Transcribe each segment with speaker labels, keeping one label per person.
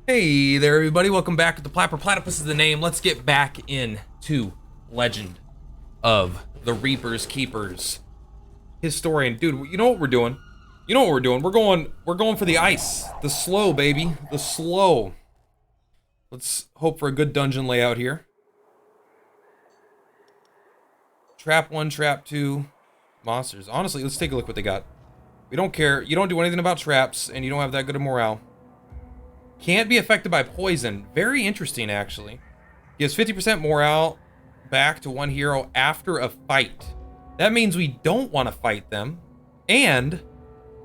Speaker 1: Hey there, everybody. Welcome back to the Plat. Purplatypus is the name. Let's get back into Legend of the Reaper's Keepers. Historian. Dude, you know what we're doing? You know what we're doing? We're going for the ice. The slow, baby. The slow. Let's hope for a good dungeon layout here. Trap 1, Trap 2. Monsters. Honestly, let's take a look what they got. We don't care. You don't do anything about traps, and you don't have that good of morale. Can't be affected by poison. Very interesting, actually. Gives 50% morale back to one hero after a fight. That means we don't want to fight them. And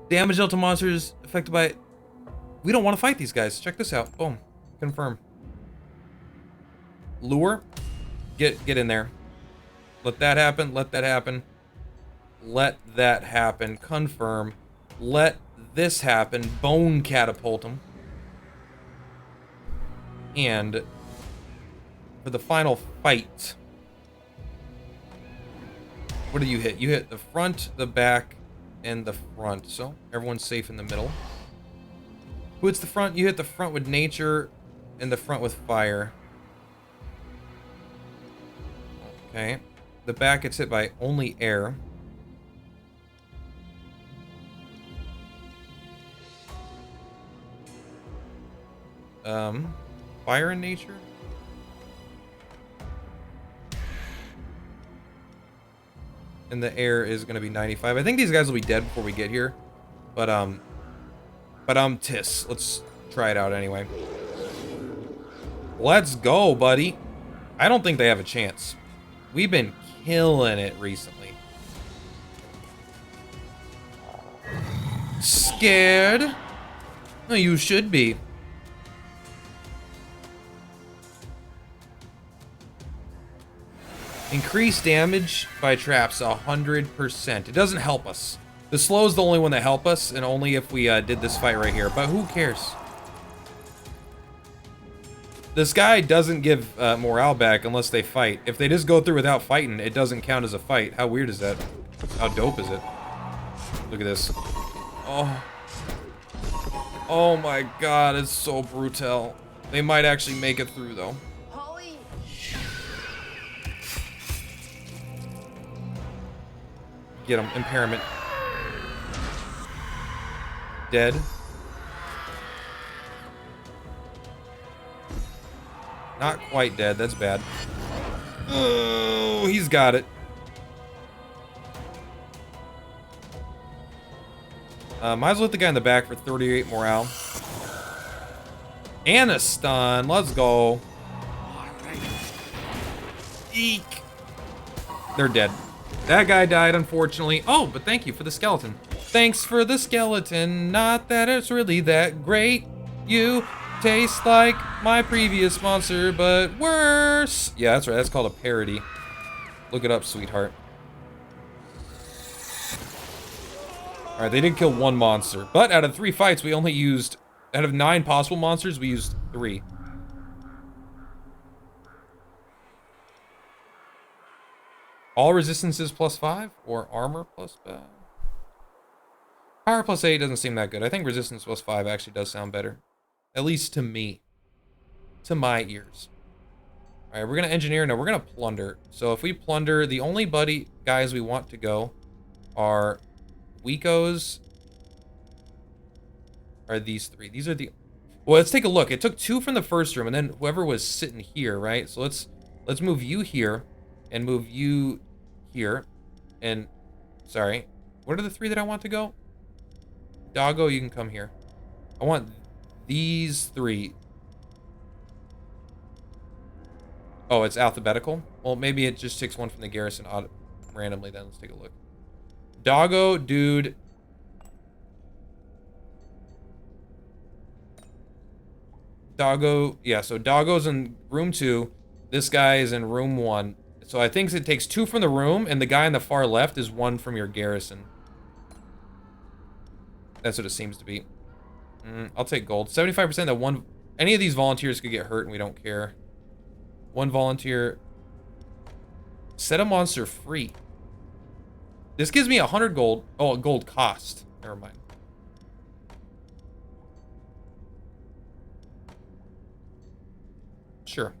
Speaker 1: damage dealt to monsters affected by... We don't want to fight these guys. Check this out. Boom. Confirm. Lure. Get in there. Let that happen. Let that happen. Let that happen. Confirm. Let this happen. Bone catapult them. And for the final fight, what do you hit? You hit the front, the back, and the front. So everyone's safe in the middle. Who hits the front? You hit the front with nature and the front with fire. Okay. The back gets hit by only air. Fire and nature? And the air is gonna be 95. I think these guys will be dead before we get here. But Tis. Let's try it out anyway. Let's go, buddy. I don't think they have a chance. We've been killing it recently. Scared? No, you should be. Increase damage by traps 100%. It doesn't help us. The slow is the only one that help us, and only if we did this fight right here. But who cares? This guy doesn't give morale back unless they fight. If they just go through without fighting, it doesn't count as a fight. How weird is that? How dope is it? Look at this. Oh. Oh my god, it's so brutal. They might actually make it through, though. Get him. Impairment. Dead. Not quite dead. That's bad. Oh, he's got it. Might as well hit the guy in the back for 38 morale. And a stun. Let's go. Eek. They're dead. That guy died, unfortunately. Oh, but thank you for the skeleton. Thanks for the skeleton. Not that it's really that great. You taste like my previous monster, but worse. Yeah, that's right. That's called a parody. Look it up, sweetheart. All right, they did kill one monster. But out of 3 fights, we only used... Out of 9 possible monsters, we used 3. All resistances +5 or armor +5. Power +8 doesn't seem that good. I think resistance +5 actually does sound better. At least to me. To my ears. Alright, we're gonna engineer. No, we're gonna plunder. So if we plunder, the only guys we want to go are Wecos. Are these 3. These are the... Well, let's take a look. It took 2 from the first room, and then whoever was sitting here, right? So let's move you here. And move you here. And, sorry. What are the 3 that I want to go? Doggo, you can come here. I want these 3. Oh, it's alphabetical? Well, maybe it just takes one from the garrison randomly then. Let's take a look. Doggo, dude. Doggo, yeah, so Doggo's in room 2. This guy is in room 1. So I think it takes 2 from the room, and the guy on the far left is 1 from your garrison. That's what it seems to be. I'll take gold. 75% that one... Any of these volunteers could get hurt, and we don't care. 1 volunteer... Set a monster free. This gives me 100 gold. Oh, a gold cost. Never mind. Sure.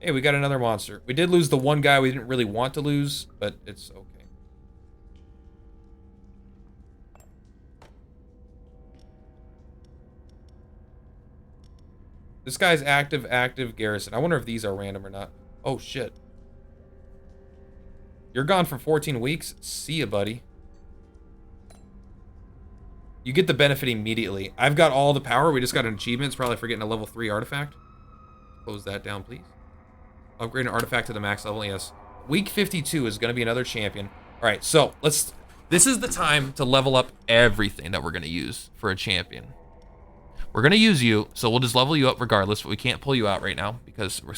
Speaker 1: Hey, we got another monster. We did lose the one guy we didn't really want to lose, but it's okay. This guy's active garrison. I wonder if these are random or not. Oh, shit. You're gone for 14 weeks? See ya, buddy. You get the benefit immediately. I've got all the power. We just got an achievement. It's probably for getting a level 3 artifact. Close that down, please. Upgrade an artifact to the max level, yes. Week 52 is going to be another champion. All right, so let's... This is the time to level up everything that we're going to use for a champion. We're going to use you, so we'll just level you up regardless, but we can't pull you out right now because we're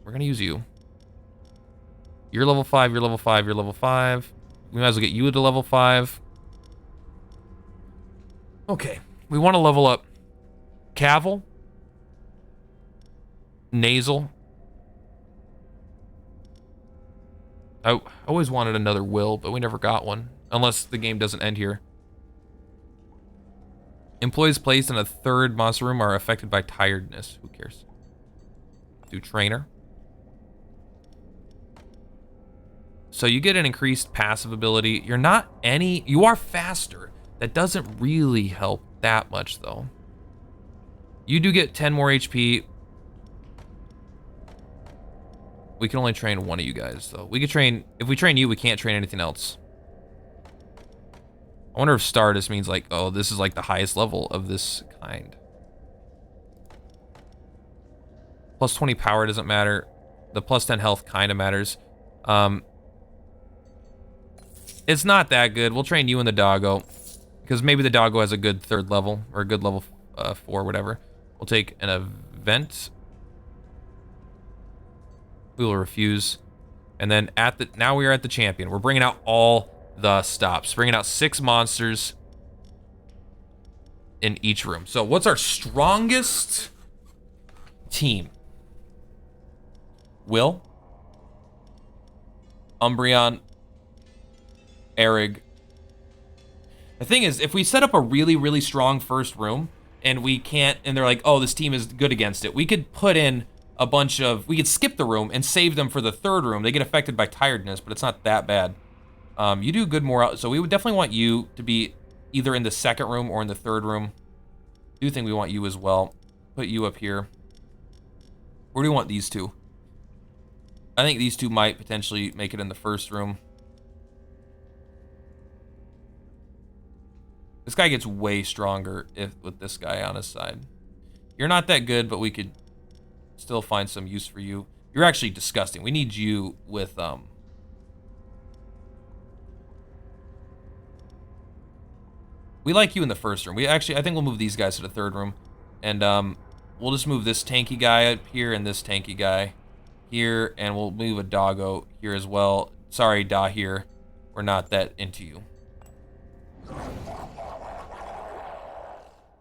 Speaker 1: going to use you. You're level 5, you're level 5, you're level 5. We might as well get you to level 5. Okay, we want to level up Cavil, Nasal. I always wanted another Will, but we never got one, unless the game doesn't end here. Employees placed in a third monster room are affected by tiredness. Who cares? Do Trainer. So you get an increased passive ability. You are faster. That doesn't really help that much, though. You do get 10 more HP. We can only train one of you guys, though. We could train... If we train you, we can't train anything else. I wonder if star just means like, oh, this is like the highest level of this kind. Plus 20 power doesn't matter. The plus 10 health kind of matters. It's not that good. We'll train you and the doggo. Because maybe the doggo has a good 3rd level. Or a good level 4, whatever. We'll take an event. We will refuse. And then now we are at the champion. We're bringing out all the stops. Bringing out 6 monsters in each room. So what's our strongest team? Will, Umbreon, Erig. The thing is, if we set up a really, really strong first room and we can't, and they're like, oh, this team is good against it, we could put in a bunch of, we could skip the room and save them for the 3rd room. They get affected by tiredness, but it's not that bad. You do good morale, so we would definitely want you to be either in the 2nd room or in the 3rd room. I do think we want you as well. Put you up here. Where do we want these two? I think these two might potentially make it in the 1st room. This guy gets way stronger with this guy on his side. You're not that good, but we could still find some use for you. You're actually disgusting. We need you with we like you in the 1st room. I think we'll move these guys to the 3rd room. And we'll just move this tanky guy up here and this tanky guy here. And we'll move a doggo here as well. Sorry, Dahir. We're not that into you.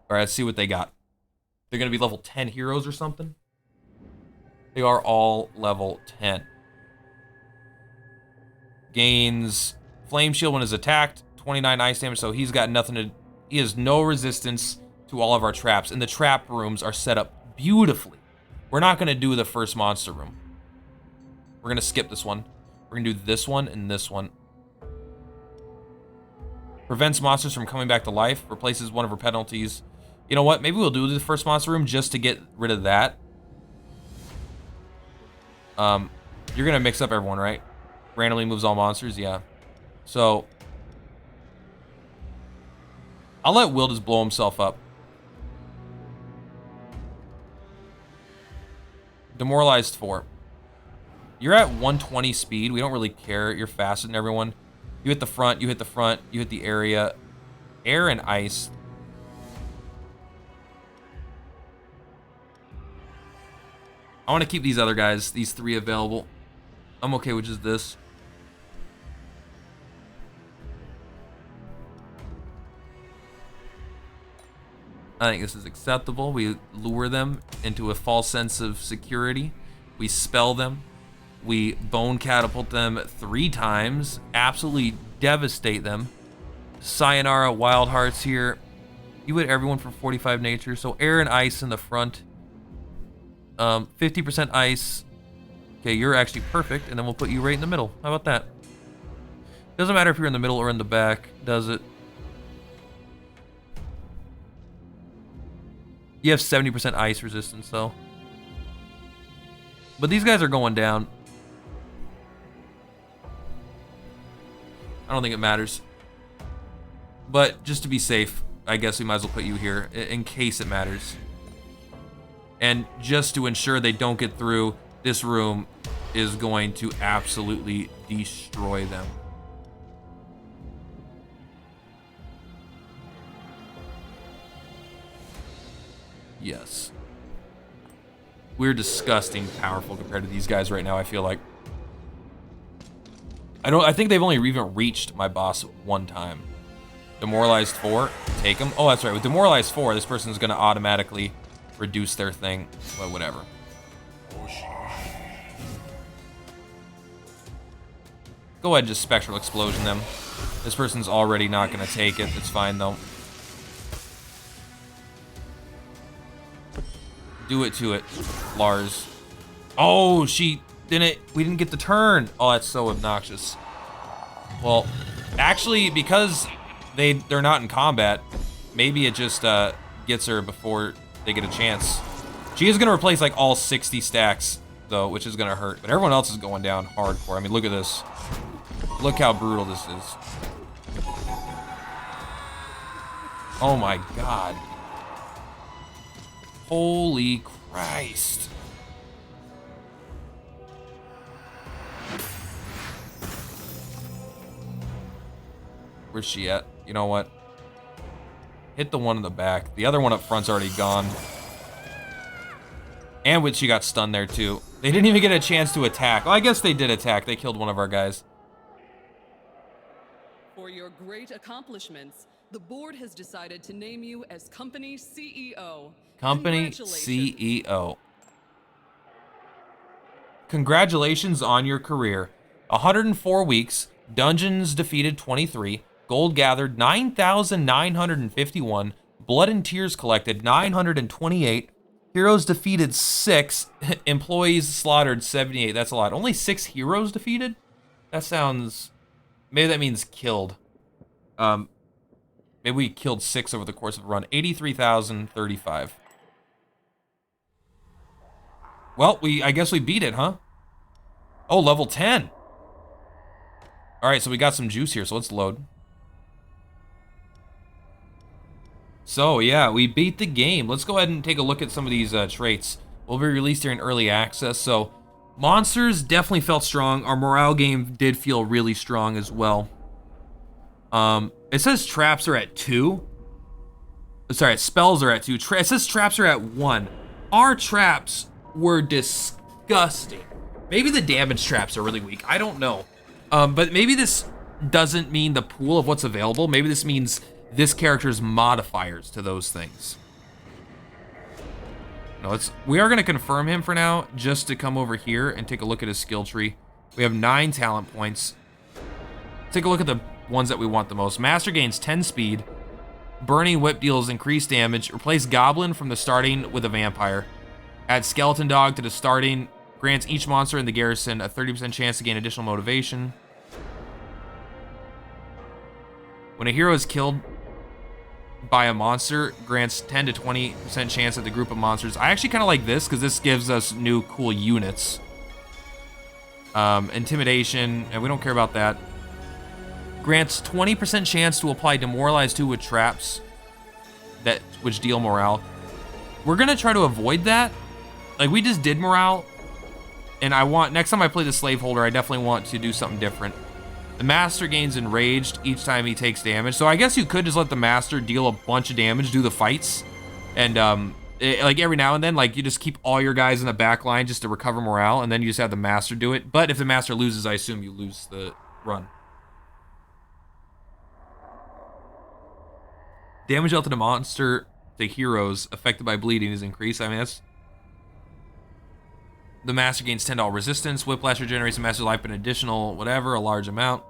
Speaker 1: Alright, let's see what they got. They're going to be level 10 heroes or something? They are all level 10. Gains Flame Shield when is attacked. 29 ice damage, so he's got nothing to... He has no resistance to all of our traps. And the trap rooms are set up beautifully. We're not going to do the first monster room. We're going to skip this one. We're going to do this one and this one. Prevents monsters from coming back to life. Replaces one of her penalties. You know what? Maybe we'll do the first monster room just to get rid of that. You're going to mix up everyone, right? Randomly moves all monsters? Yeah. So... I'll let Will just blow himself up. Demoralized 4. You're at 120 speed. We don't really care. You're faster than everyone. You hit the front, you hit the front, you hit the area. Air and ice. I want to keep these other guys, these 3 available. I'm okay with just this. I think this is acceptable. We lure them into a false sense of security. We spell them. We bone catapult them 3 times. Absolutely devastate them. Sayonara Wild Hearts here. You hit everyone for 45 nature. So air and ice in the front.
Speaker 2: 50% ice. Okay, you're actually perfect, and then we'll put you right in the middle. How about that? Doesn't matter if you're in the middle or in the back, does it? You have 70% ice resistance, though. But these guys are going down. I don't think it matters. But just to be safe, I guess we might as well put you here in case it matters. And just to ensure they don't get through, this room is going to absolutely destroy them. Yes. We're disgusting powerful compared to these guys right now, I feel like. I think they've only even reached my boss one time. Demoralized 4, take them. Oh, that's right. With Demoralized 4, this person's going to automatically reduce their thing. Well, whatever. Go ahead and just Spectral Explosion them. This person's already not going to take it. It's fine, though. Do it to it, Lars. Oh, she didn't. We didn't get the turn. Oh, that's so obnoxious. Well, actually, because they're not in combat, maybe it just gets her before they get a chance. She is gonna replace like all 60 stacks though, which is gonna hurt. But everyone else is going down hardcore. I mean, look at this. Look how brutal this is. Oh my god. Holy Christ. Where's she at? You know what? Hit the one in the back. The other one up front's already gone. And she got stunned there too. They didn't even get a chance to attack. Well, I guess they did attack. They killed one of our guys.
Speaker 3: For your great accomplishments, the board has decided to name you as company CEO.
Speaker 2: Company CEO. Congratulations on your career. 104 weeks, dungeons defeated 23, gold gathered 9,951, blood and tears collected 928, heroes defeated 6, employees slaughtered 78. That's a lot. Only 6 heroes defeated? That sounds... Maybe that means killed. Maybe we killed 6 over the course of a run. 83,035. Well, I guess we beat it, huh? Oh, level 10. All right, so we got some juice here, so let's load. So, yeah, we beat the game. Let's go ahead and take a look at some of these traits. Will be released here in early access, so monsters definitely felt strong. Our morale game did feel really strong as well. It says traps are at 2. Sorry, spells are at 2. It says traps are at 1. Our traps were disgusting. Maybe the damage traps are really weak. I don't know. But maybe this doesn't mean the pool of what's available. Maybe this means this character's modifiers to those things. No, we are going to confirm him for now, just to come over here and take a look at his skill tree. We have 9 talent points. Take a look at the ones that we want the most. Master gains 10 speed. Burning Whip deals increased damage. Replace Goblin from the starting with a Vampire. Add Skeleton Dog to the starting. Grants each monster in the garrison a 30% chance to gain additional motivation. When a hero is killed by a monster, grants 10 to 20% chance at the group of monsters. I actually kind of like this because this gives us new cool units. Intimidation, and we don't care about that. Grants 20% chance to apply Demoralize 2 with traps which deal morale. We're gonna try to avoid that. Like, we just did morale, and next time I play the Slaveholder, I definitely want to do something different. The Master gains Enraged each time he takes damage, so I guess you could just let the Master deal a bunch of damage, do the fights, and like every now and then, like, you just keep all your guys in the back line just to recover morale, and then you just have the Master do it. But if the Master loses, I assume you lose the run. Damage dealt to the monster to heroes affected by bleeding is increased. I mean, that's... The Master gains 10 to all resistance. Whiplash regenerates the Master's life an additional whatever, a large amount.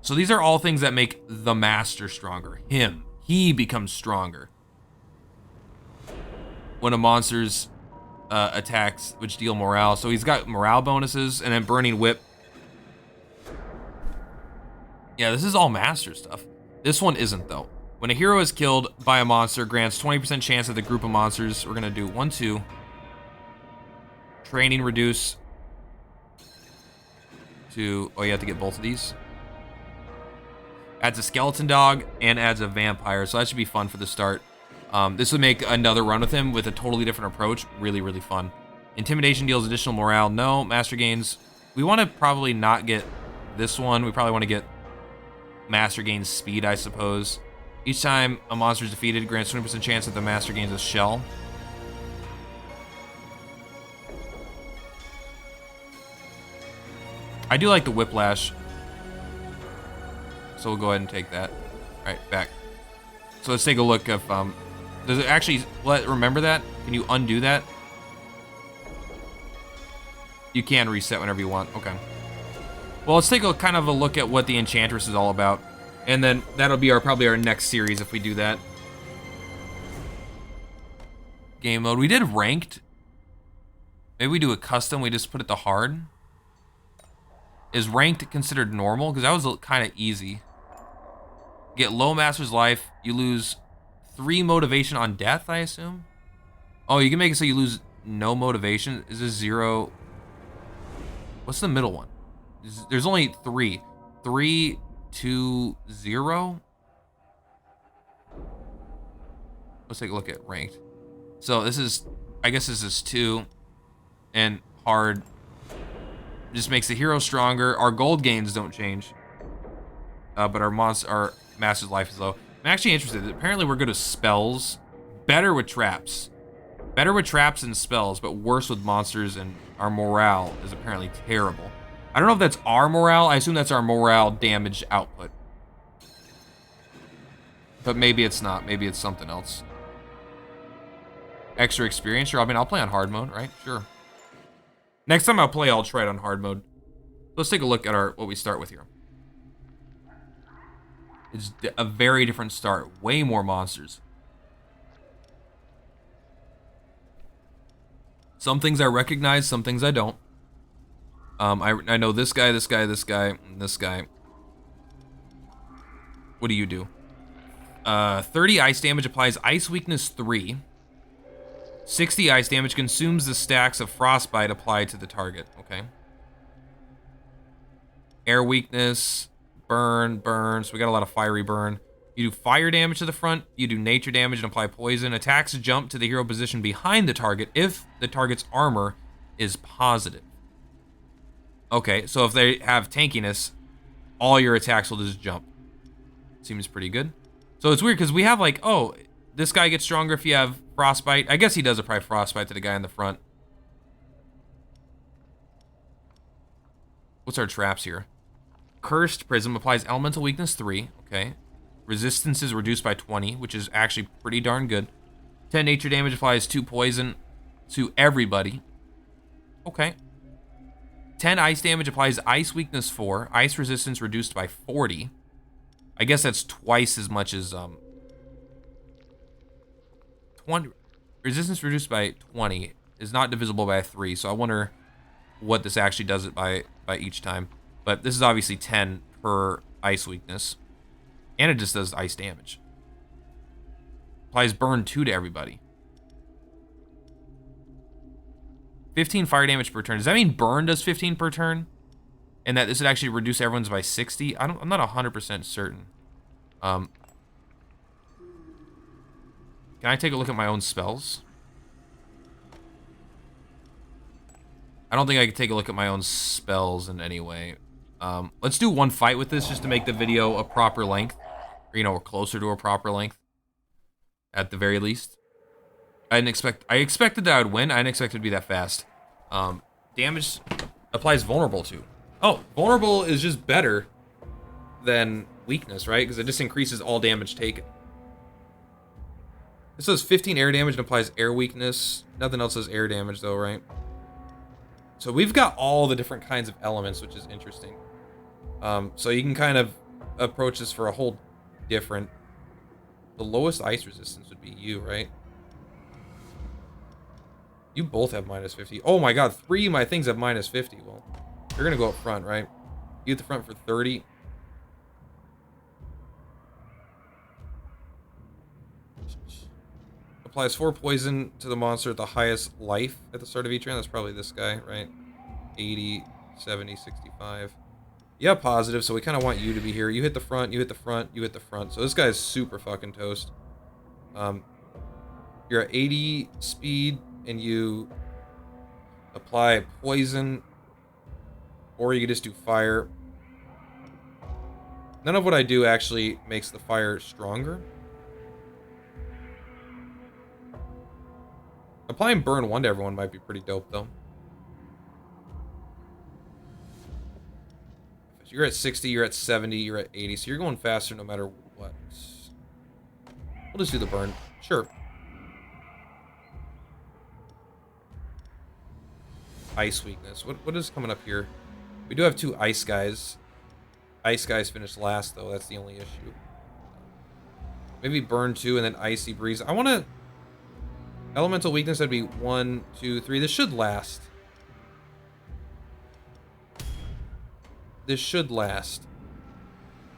Speaker 2: So these are all things that make the Master stronger. Him he becomes stronger when a monster's attacks, which deal morale. So he's got morale bonuses, and then Burning Whip. Yeah, this is all master stuff. This one isn't, though. When a hero is killed by a monster, grants 20% chance of the group of monsters. We're gonna do 1, 2. Training reduce to, oh, you have to get both of these. Adds a skeleton dog and adds a vampire, so that should be fun for the start. This would make another run with him with a totally different approach really, really fun. Intimidation deals additional morale. No. Master gains. We want to probably not get this one. We probably want to get Master gains speed, I suppose. Each time a monster is defeated, grants 20% chance that the master gains a shell. I do like the whiplash, so we'll go ahead and take that. All right, back. So let's take a look if does it actually remember that? Can you undo that? You can reset whenever you want. Okay. Well, let's take a kind of a look at what the Enchantress is all about. And then that'll be probably our next series if we do that. Game mode. We did ranked. Maybe we do a custom. We just put it to hard. Is ranked considered normal? Because that was kind of easy. Get low master's life. You lose 3 motivation on death, I assume. Oh, you can make it so you lose no motivation. Is this 0? What's the middle one? There's only 3. 3, 2, 0. Let's take a look at ranked. So this is, I guess this is 2, and hard just makes the hero stronger. Our gold gains don't change, but our master's life is low. I'm actually interested. Apparently we're good at spells, better with traps and spells, but worse with monsters, and our morale is apparently terrible. I don't know if that's our morale. I assume that's our morale damage output. But maybe it's not. Maybe it's something else. Extra experience? Sure, I mean, I'll play on hard mode, right? Sure. Next time I'll play, I'll try it on hard mode. Let's take a look at what we start with here. It's a very different start. Way more monsters. Some things I recognize, some things I don't. I know this guy, this guy, this guy, and this guy. What do you do? 30 ice damage applies ice weakness 3. 60 ice damage consumes the stacks of frostbite applied to the target. Okay. Air weakness, burn. So we got a lot of fiery burn. You do fire damage to the front. You do nature damage and apply poison. Attacks jump to the hero position behind the target if the target's armor is positive. Okay, so if they have tankiness, all your attacks will just jump. Seems pretty good. So it's weird because we have like, oh, this guy gets stronger if you have frostbite. I guess he does apply frostbite to the guy in the front. What's our traps here? Cursed Prism applies elemental weakness 3. Okay. Resistance is reduced by 20, which is actually pretty darn good. 10 nature damage applies 2 poison to everybody. Okay. 10 ice damage applies ice weakness 4. Ice resistance reduced by 40. I guess that's twice as much as 20. Resistance reduced by 20 is not divisible by 3, so I wonder what this actually does it by each time. But this is obviously 10 per ice weakness. And it just does ice damage. Applies burn 2 to everybody. 15 fire damage per turn. Does that mean burn does 15 per turn? And that this would actually reduce everyone's by 60? I'm not 100% certain. Can I take a look at my own spells? I don't think I can take a look at my own spells in any way. Let's do one fight with this just to make the video a proper length. Or, you know, or closer to a proper length. At the very least. I expected that I would win. I didn't expect it to be that fast. Damage applies vulnerable to. Oh, vulnerable is just better than weakness, right? Because it just increases all damage taken. This does 15 air damage and applies air weakness. Nothing else does air damage though, right? So we've got all the different kinds of elements, which is interesting. So you can kind of approach this for a whole different
Speaker 1: The lowest ice resistance would be you, right? You both have minus 50. Oh my god, 3 of my things have minus 50. Well, you're gonna go up front, right? You at the front for 30. Applies 4 poison to the monster at the highest life at the start of each round. That's probably this guy, right? 80, 70, 65. Yeah, positive, so we kind of want you to be here. You hit the front, you hit the front, you hit the front. So this guy is super fucking toast. You're at 80 speed, and you apply poison, or you can just do fire. None of what I do actually makes the fire stronger. Applying burn 1 to everyone might be pretty dope, though. You're at 60, you're at 70, you're at 80, so you're going faster no matter what. We'll just do the burn. Sure. Ice weakness. What is coming up here? We do have 2 ice guys. Ice guys finished last, though. That's the only issue. Maybe burn 2 and then icy breeze. I want to... Elemental weakness, that'd be 1, 2, 3. This should last. This should last.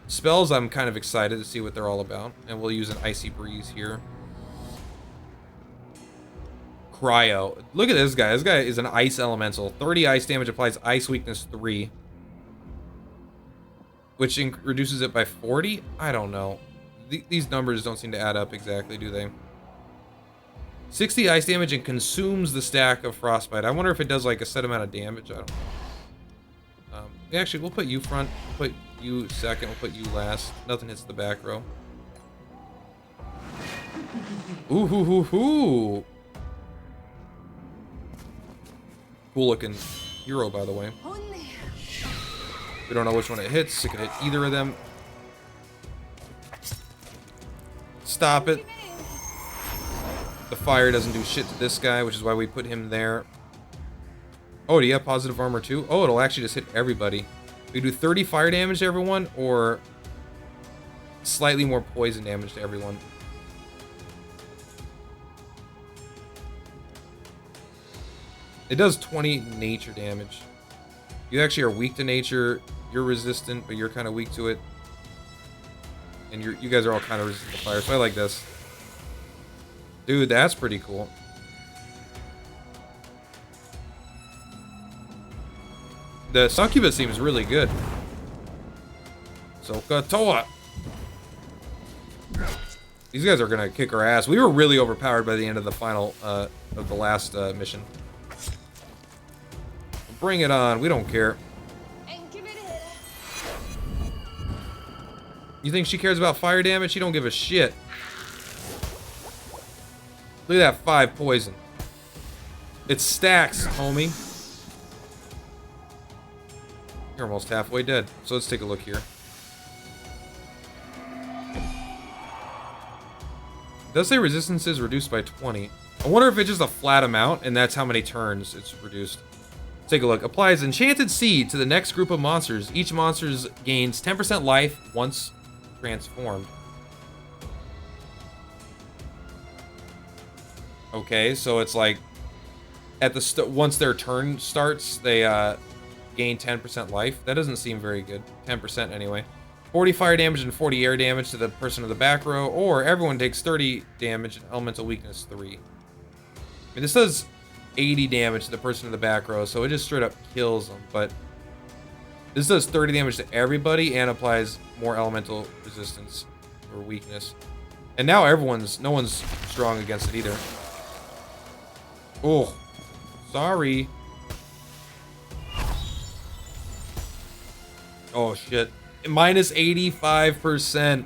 Speaker 1: Spells, I'm kind of excited to see what they're all about. And we'll use an icy breeze here. Cryo. Look at this guy. This guy is an ice elemental. 30 ice damage, applies ice weakness 3. Which reduces it by 40? I don't know. These numbers don't seem to add up exactly, do they? 60 ice damage and consumes the stack of frostbite. I wonder if it does like a set amount of damage. I don't know. Actually, we'll put you front. We'll put you second. We'll put you last. Nothing hits the back row. Ooh, hoo, hoo, hoo. Cool looking hero, by the way. We don't know which one it hits. It could hit either of them. Stop it. The fire doesn't do shit to this guy, which is why we put him there. Oh, do you have positive armor too? Oh, it'll actually just hit everybody. We do 30 fire damage to everyone, or slightly more poison damage to everyone. It does 20 nature damage. You actually are weak to nature. You're resistant, but you're kind of weak to it. And you guys are all kind of resistant to fire, so I like this. Dude, that's pretty cool. The succubus seems really good. Sokatoa. These guys are gonna kick our ass. We were really overpowered by the end of the final, of the last mission. Bring it on. We don't care. You think she cares about fire damage? She don't give a shit. Look at that 5 poison. It stacks, homie. You're almost halfway dead. So let's take a look here. It does say resistance is reduced by 20. I wonder if it's just a flat amount and that's how many turns it's reduced. Let's take a look. Applies enchanted seed to the next group of monsters. Each monster gains 10% life once transformed. Okay, so it's like at the once their turn starts, they gain 10% life. That doesn't seem very good. 10% anyway. 40 fire damage and 40 air damage to the person in the back row, or everyone takes 30 damage and elemental weakness 3. I mean, this does 80 damage to the person in the back row, so it just straight up kills them, but this does 30 damage to everybody and applies more elemental resistance or weakness. And now no one's strong against it either. Oh, sorry. Oh shit. Minus 85%.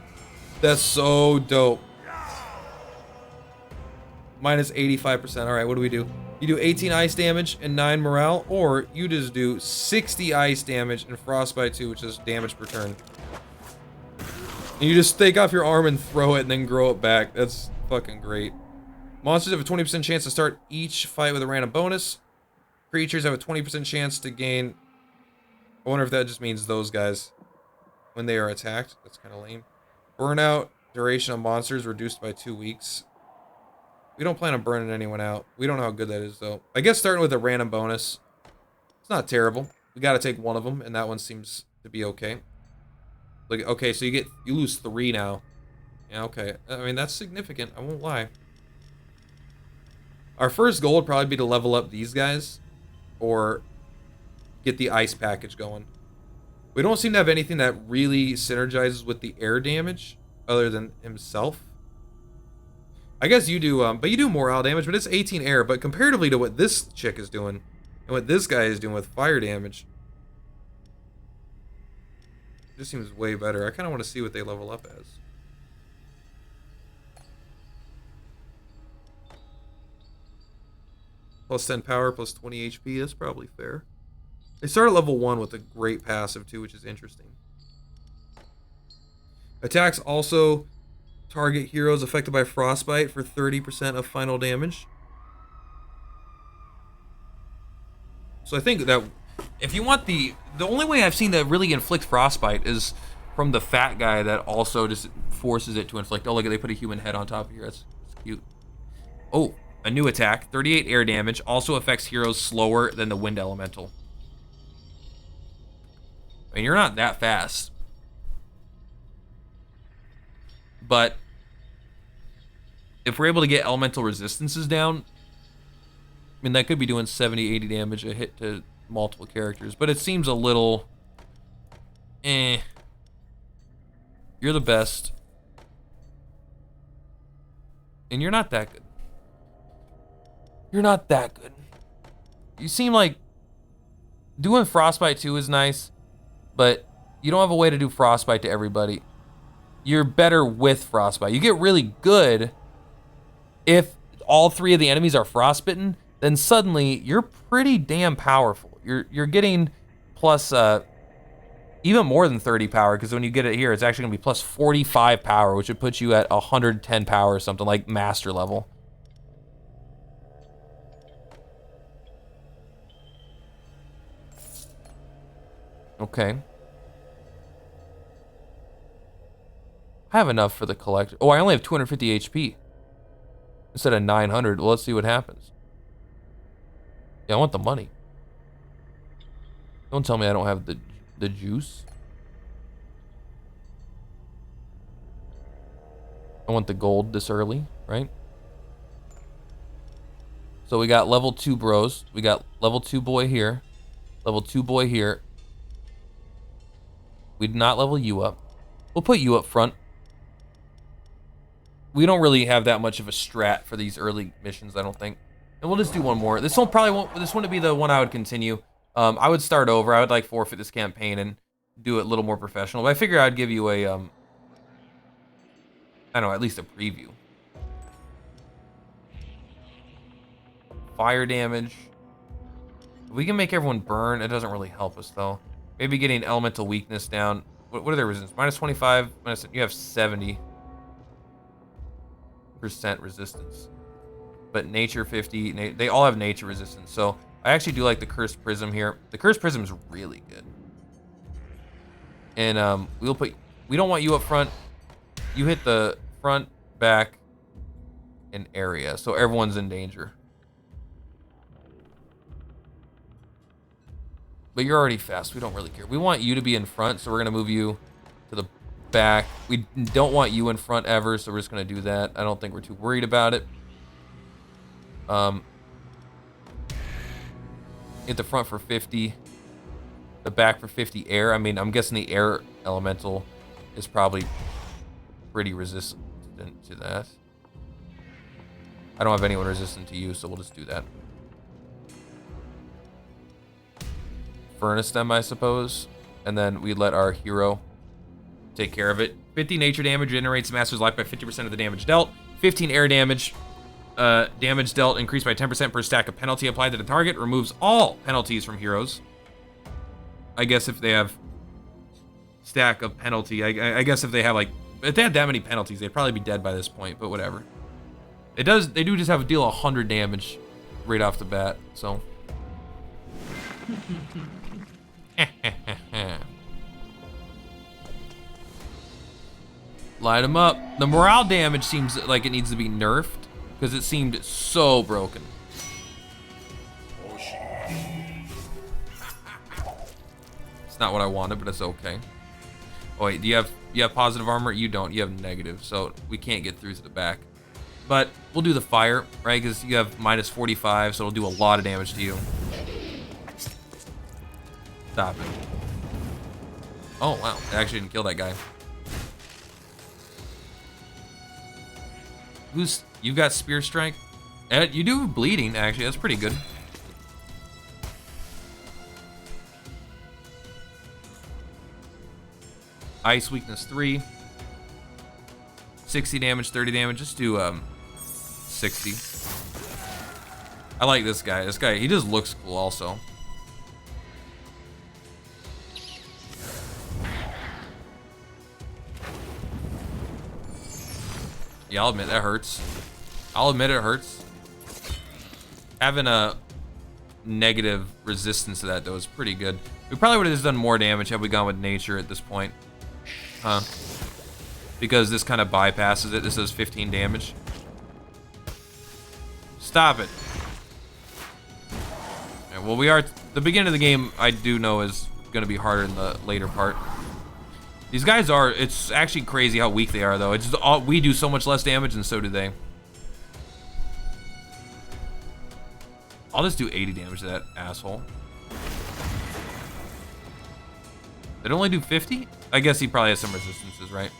Speaker 1: That's so dope. Minus 85%. Alright, what do we do? You do 18 ice damage and 9 morale, or you just do 60 ice damage and frostbite 2, which is damage per turn. And you just take off your arm and throw it and then grow it back. That's fucking great. Monsters have a 20% chance to start each fight with a random bonus. Creatures have a 20% chance to gain... I wonder if that just means those guys when they are attacked. That's kind of lame. Burnout Duration of monsters reduced by 2 weeks. We don't plan on burning anyone out. We don't know how good that is, though. I guess starting with a random bonus. It's not terrible. We gotta take one of them, and that one seems to be okay. Like, okay, so you lose 3 now. Yeah, okay. I mean, that's significant. I won't lie. Our first goal would probably be to level up these guys, or get the ice package going. We don't seem to have anything that really synergizes with the air damage, other than himself. I guess you do, but you do morale damage, but it's 18 air. But comparatively to what this chick is doing, and what this guy is doing with fire damage, this seems way better. I kind of want to see what they level up as. Plus 10 power, plus 20 HP. That's probably fair. They start at level 1 with a great passive too, which is interesting. Attacks also target heroes affected by frostbite for 30% of final damage. So I think that
Speaker 2: If you want the only way I've seen that really inflict frostbite is from the fat guy that also just forces it to inflict. Oh, look, they put a human head on top here. That's cute. Oh, a new attack, 38 air damage, also affects heroes slower than the wind elemental. I mean, you're not that fast. But if we're able to get elemental resistances down, I mean, that could be doing 70, 80 damage a hit to multiple characters. But it seems a little... You're the best. And you're not that good. You're not that good. You seem like... Doing Frostbite 2 is nice, but you don't have a way to do Frostbite to everybody. You're better with Frostbite. You get really good if all 3 of the enemies are frostbitten, then suddenly you're pretty damn powerful. You're getting plus even more than 30 power, because when you get it here, it's actually gonna be plus 45 power, which would put you at 110 power or something, like master level. Okay. I have enough for the collector. Oh, I only have 250 HP instead of 900. Well, let's see what happens. Yeah, I want the money. Don't tell me I don't have the juice. I want the gold this early, right? So we got level 2 bros. We got level 2 boy here. Level 2 boy here. We did not level you up. We'll put you up front. We don't really have that much of a strat for these early missions, I don't think. And we'll just do one more. This one probably won't. This wouldn't be the one I would continue. I would start over. I would like forfeit this campaign and do it a little more professional. But I figure I'd give you a, I don't know, at least a preview. Fire damage. If we can make everyone burn, it doesn't really help us though. Maybe getting elemental weakness down. What are their resistance? Minus 25. Minus, you have 70% resistance. But nature 50. They all have nature resistance. So I actually do like the cursed prism here. The cursed prism is really good. And we'll put. We don't want you up front. You hit the front, back, and area, so everyone's in danger. But you're already fast. We don't really care. We want you to be in front, so we're gonna move you to the back. We don't want you in front ever, so we're just gonna do that. I don't think we're too worried about it. Hit the front for 50, the back for 50 air. I mean, I'm guessing the air elemental is probably pretty resistant to that. I don't have anyone resistant to you, so we'll just do that. Furnace them, I suppose, and then we let our hero take care of it. 50 nature damage generates the master's life by 50% of the damage dealt. 15 air damage. Damage dealt increased by 10% per stack of penalty applied to the target. Removes all penalties from heroes. I guess if they have stack of penalty, I guess if they have like, if they had that many penalties, they'd probably be dead by this point. But whatever. It does. They do just have to deal 100 damage right off the bat. So. Light him up. The morale damage seems like it needs to be nerfed because it seemed so broken. It's not what I wanted, but it's okay. Oh wait, do you have positive armor? You don't. You have negative, so we can't get through to the back. But we'll do the fire, right? Because you have minus 45, so it'll do a lot of damage to you. Stop it. Oh wow, I actually didn't kill that guy. You got spear strike? Ed, you do bleeding, actually. That's pretty good. Ice weakness 3. 60 damage, 30 damage. Just do 60. I like this guy. This guy, he just looks cool also. Yeah, I'll admit that hurts. I'll admit it hurts. Having a negative resistance to that though is pretty good. We probably would have just done more damage had we gone with nature at this point. Huh? Because this kind of bypasses it. This does 15 damage. Stop it. Yeah, well, the beginning of the game I do know is going to be harder in the later part. These guys are, it's actually crazy how weak they are though. It's just all, we do so much less damage and so do they. I'll just do 80 damage to that asshole. Did it only do 50? I guess he probably has some resistances, right?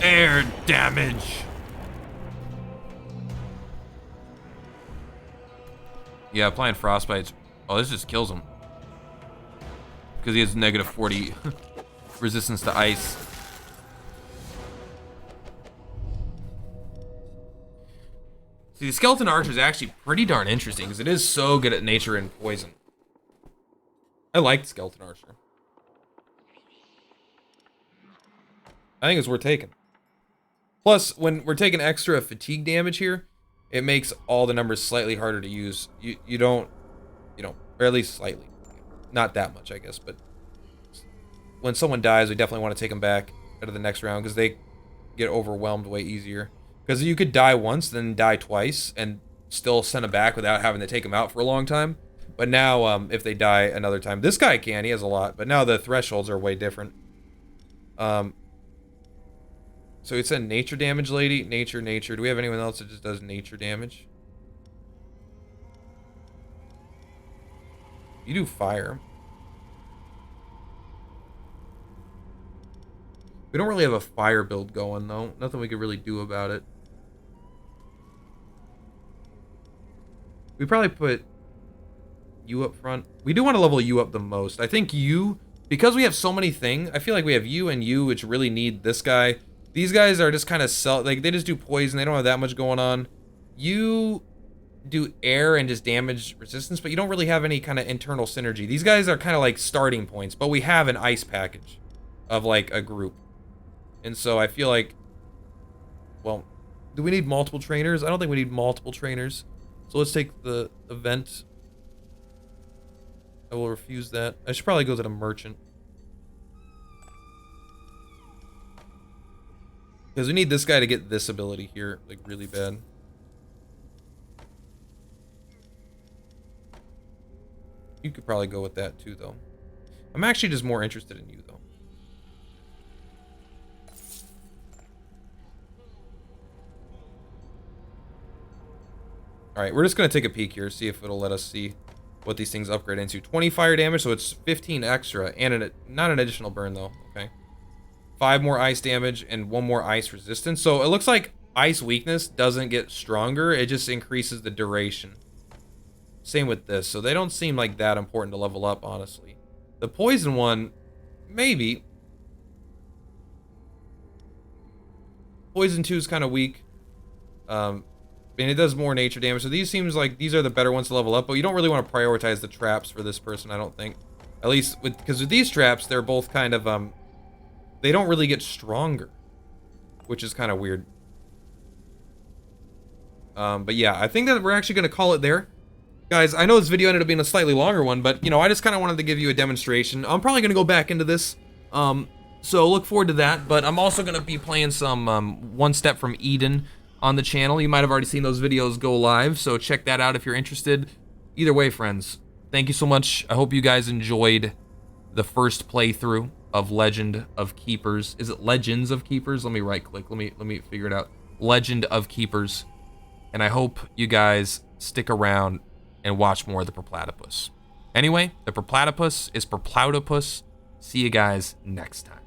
Speaker 2: Air damage. Yeah, applying frostbite. Oh, this just kills him. Because he has negative 40 resistance to ice. See, the skeleton archer is actually pretty darn interesting because it is so good at nature and poison. I like the skeleton archer. I think it's worth taking. Plus, when we're taking extra fatigue damage here, it makes all the numbers slightly harder to use. You don't, or at least slightly. Not that much, I guess, but when someone dies, we definitely want to take them back out of the next round because they get overwhelmed way easier. Because you could die once, then die twice, and still send them back without having to take them out for a long time. But now, if they die another time, this guy can, he has a lot, but now the thresholds are way different. So it's a nature damage lady, nature. Do we have anyone else that just does nature damage? You do fire. We don't really have a fire build going though. Nothing we could really do about it. We probably put you up front. We do want to level you up the most. I think you, because we have so many things, I feel like we have you and you, which really need this guy. These guys are just kind of like they just do poison. They don't have that much going on. You do air and just damage resistance, but you don't really have any kind of internal synergy. These guys are kind of like starting points, but we have an ice package of like a group. And so I feel like, well, do we need multiple trainers? I don't think we need multiple trainers. So let's take the event. I will refuse that. I should probably go to the merchant. Because we need this guy to get this ability here, like, really bad. You could probably go with that too, though. I'm actually just more interested in you, though. Alright, we're just going to take a peek here, see if it'll let us see what these things upgrade into. 20 fire damage, so it's 15 extra, and not an additional burn, though, okay? 5 more ice damage, and 1 more ice resistance. So it looks like ice weakness doesn't get stronger, it just increases the duration. Same with this, so they don't seem like that important to level up, honestly. The poison one, maybe. Poison 2 is kind of weak. And it does more nature damage, so these seems like these are the better ones to level up, but you don't really want to prioritize the traps for this person, I don't think. At least, because with these traps, they're both kind of, they don't really get stronger, which is kind of weird. But yeah, I think that we're actually going to call it there.
Speaker 1: Guys, I know this video ended up being a slightly longer one, but, you know, I just kind of wanted to give you a demonstration. I'm probably going to go back into this, so look forward to that. But I'm also going to be playing some One Step from Eden on the channel. You might have already seen those videos go live, so check that out if you're interested. Either way, friends, thank you so much. I hope you guys enjoyed the first playthrough of Legend of Keepers. Is it Legends of Keepers? Let me right-click. Let me figure it out. Legend of Keepers. And I hope you guys stick around and watch more of the Purplatypus. Anyway, the Purplatypus is Purplatypus. See you guys next time.